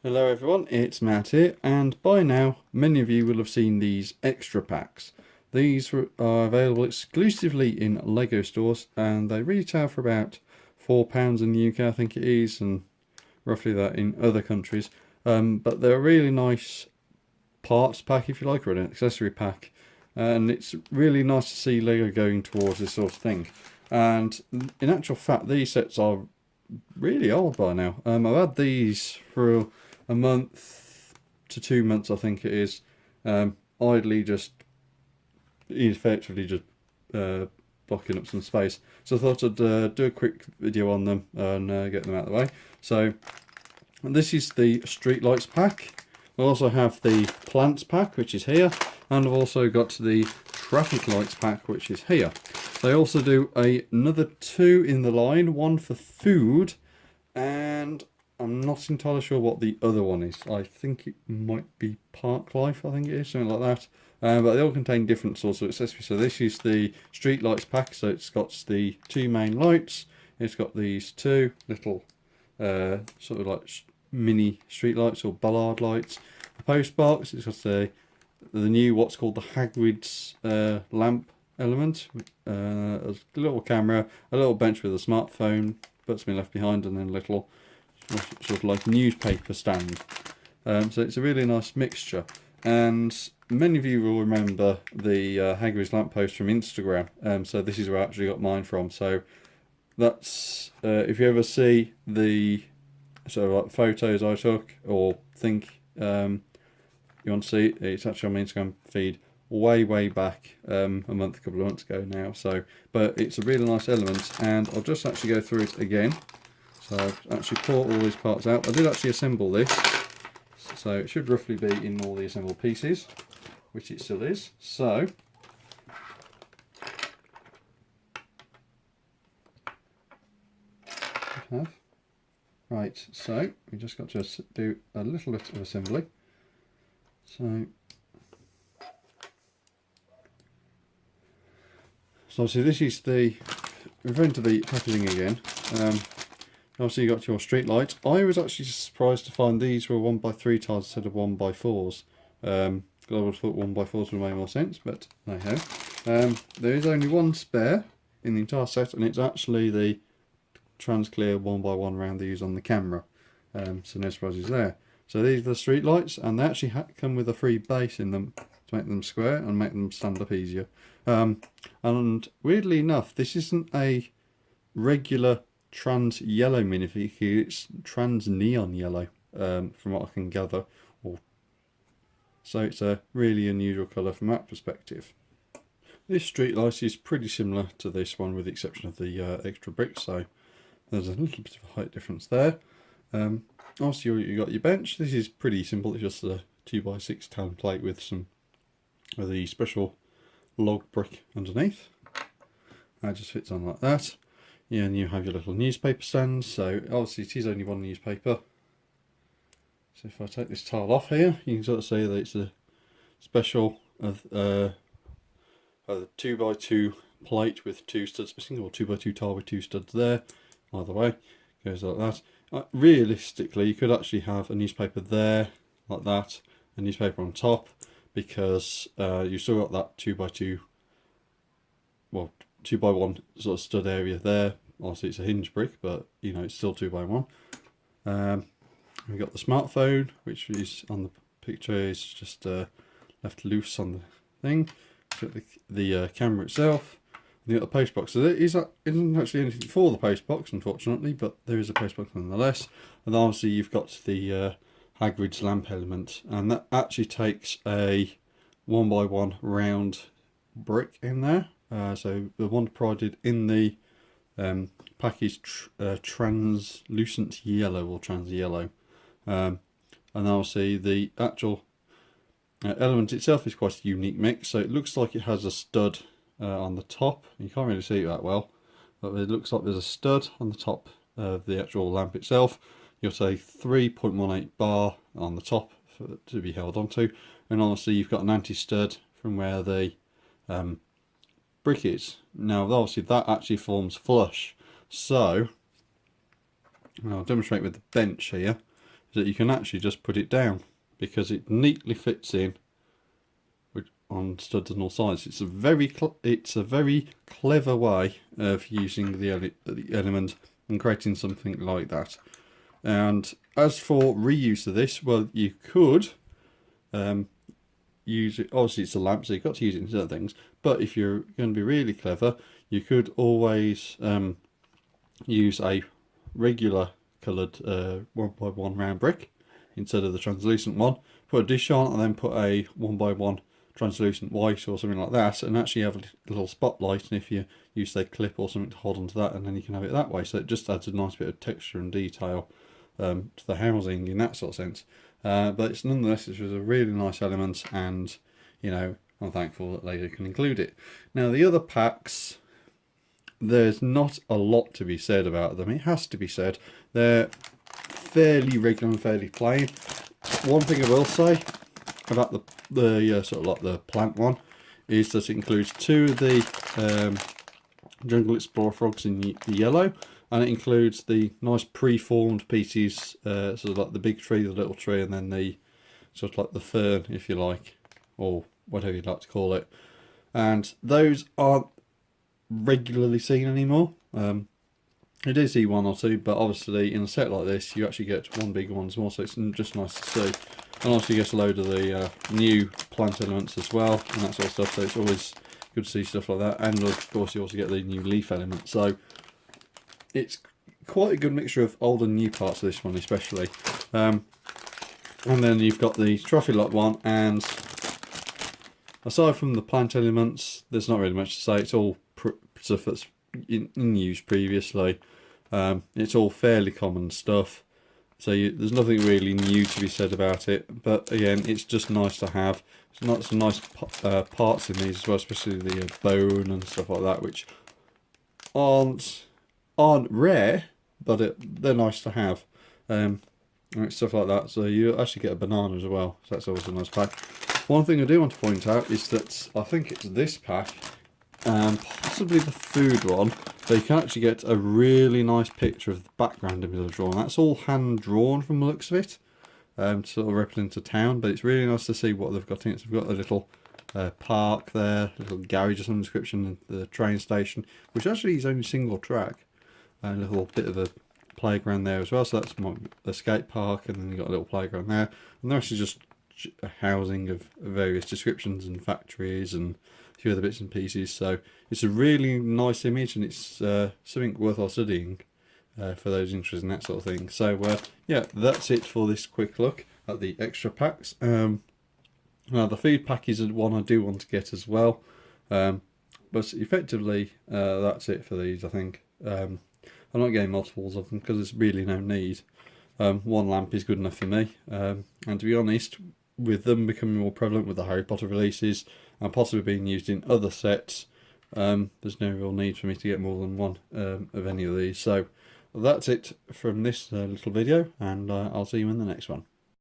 Hello everyone, it's Matt here, and by now many of you will have seen these extra packs. These are available exclusively in Lego stores, and they retail for about £4 in the UK, I think it is, and roughly that in other countries. But they're a really nice parts pack, if you like, or an accessory pack, and it's really nice to see Lego going towards this sort of thing. And in actual fact, these sets are really old by now. I've had these for a month to 2 months, I think it is, idly just effectively just blocking up some space. So I thought I'd do a quick video on them and get them out of the way. So this is the street lights pack. We also have the plants pack, which is here, and I've also got the traffic lights pack, which is here. They also do another two in the line, one for food, and I'm not entirely sure what the other one is. I think it might be Park Life, I think it is, something like that. But they all contain different sorts of accessories. So this is the street lights pack, so it's got the two main lights. It's got these two little sort of like mini street lights or bollard lights. The post box, it's got the new what's called the Hagrid's lamp element. A little camera, a little bench with a smartphone, but's been left behind, and then a little sort of like newspaper stand. So it's a really nice mixture. And many of you will remember the Hagrid's lamppost from Instagram. So this is where I actually got mine from. So that's if you ever see the sort of like photos I took or think you want to see, it's actually on my Instagram feed way back, a couple of months ago now. So, but it's a really nice element, and I'll just actually go through it again. So I've actually pulled all these parts out. I did actually assemble this, so it should roughly be in all the assembled pieces, which it still is. So right, so we just got to do a little bit of assembly. So obviously this is referring to the packaging again. Obviously you got your street lights. I was actually surprised to find these were 1x3 tiles instead of 1x4s. I would have thought 1x4s would make more sense, but they have. There is only one spare in the entire set, and it's actually the trans-clear 1x1 round they use on the camera. So no surprises there. So these are the street lights, and they actually come with a free base in them to make them square and make them stand up easier. And weirdly enough, this isn't a regular trans yellow minifigure, it's trans neon yellow, from what I can gather. So it's a really unusual colour from that perspective. This street light is pretty similar to this one, with the exception of the extra bricks, so there's a little bit of a height difference there. Also you got your bench. This is pretty simple, it's just a 2x6 tan plate with the special log brick underneath. That just fits on like that. Yeah, and you have your little newspaper stands. So obviously it is only one newspaper. So if I take this tile off here, you can sort of see that it's a special 2x2 plate with two studs missing, or 2x2 tile with two studs there. Either way, goes like that. Realistically, you could actually have a newspaper there, like that, a newspaper on top, because you've still got that 2x2, well, 2x1 sort of stud area there. Obviously it's a hinge brick, but you know, it's still 2x1. We've got the smartphone, which is on the picture, is just left loose on the thing. We've got the camera itself. And you've got the post box. So there isn't actually anything for the post box, unfortunately, but there is a post box nonetheless. And obviously you've got the Hagrid's lamp element, and that actually takes a 1x1 round brick in there. So the one provided in the pack is translucent yellow, or trans yellow, and obviously the actual element itself is quite a unique mix. So it looks like it has a stud on the top. You can't really see it that well, but it looks like there's a stud on the top of the actual lamp itself. You'll say 3.18 bar on the top to be held onto, and obviously you've got an anti-stud from where the brick is. Now obviously that actually forms flush, so I'll demonstrate with the bench here. is that you can actually just put it down, because it neatly fits in on studs on all sides. It's a very clever way of using the element and creating something like that. And as for reuse of this, well, you could use it. Obviously, it's a lamp, so you've got to use it in other things. But if you're going to be really clever, you could always use a regular coloured 1x1 round brick instead of the translucent one. Put a dish on, and then put a 1x1 translucent white or something like that, and actually have a little spotlight. And if you use a clip or something to hold onto that, and then you can have it that way. So it just adds a nice bit of texture and detail to the housing in that sort of sense. But it's nonetheless, it was a really nice element, and you know, I'm thankful that Lego can include it. Now the other packs, there's not a lot to be said about them. It has to be said, they're fairly regular and fairly plain. One thing I will say about the sort of like the plant one is that it includes 2 of the Jungle Explorer frogs in the yellow, and it includes the nice pre-formed pieces, sort of like the big tree, the little tree, and then the sort of like the fern, if you like, or whatever you'd like to call it. And those aren't regularly seen anymore. You do see 1 or 2, but obviously in a set like this you actually get one big one more, so it's just nice to see. And also you get a load of the new plant elements as well and that sort of stuff, so it's always good to see stuff like that. And of course you also get the new leaf elements, so it's quite a good mixture of old and new parts of this one especially. And then you've got the trophy lot one, and aside from the plant elements there's not really much to say. It's all stuff that's in use previously. It's all fairly common stuff, so there's nothing really new to be said about it. But again, it's just nice to have. It's not some nice parts in these as well, especially the bone and stuff like that, which aren't rare, but they're nice to have. And stuff like that. So you actually get a banana as well, so that's always a nice pack. One thing I do want to point out is that I think it's this pack, and possibly the food one, so you can actually get a really nice picture of the background image I've drawn. That's all hand drawn from the looks of it, to sort of represent a town, but it's really nice to see what they've got in it. So we've got a little park there, a little garage or some description, and the train station, which actually is only single track, and a little bit of a playground there as well, so that's a skate park, and then you've got a little playground there, and the rest is just a housing of various descriptions and factories and a few other bits and pieces. So it's a really nice image, and it's something worthwhile studying for those interested in that sort of thing. So yeah, that's it for this quick look at the Xtra packs. Now the food pack is one I do want to get as well, but effectively that's it for these, I think. I'm not getting multiples of them because there's really no need. 1 lamp is good enough for me, and to be honest, with them becoming more prevalent with the Harry Potter releases and possibly being used in other sets, there's no real need for me to get more than 1 of any of these. So that's it from this little video, and I'll see you in the next one.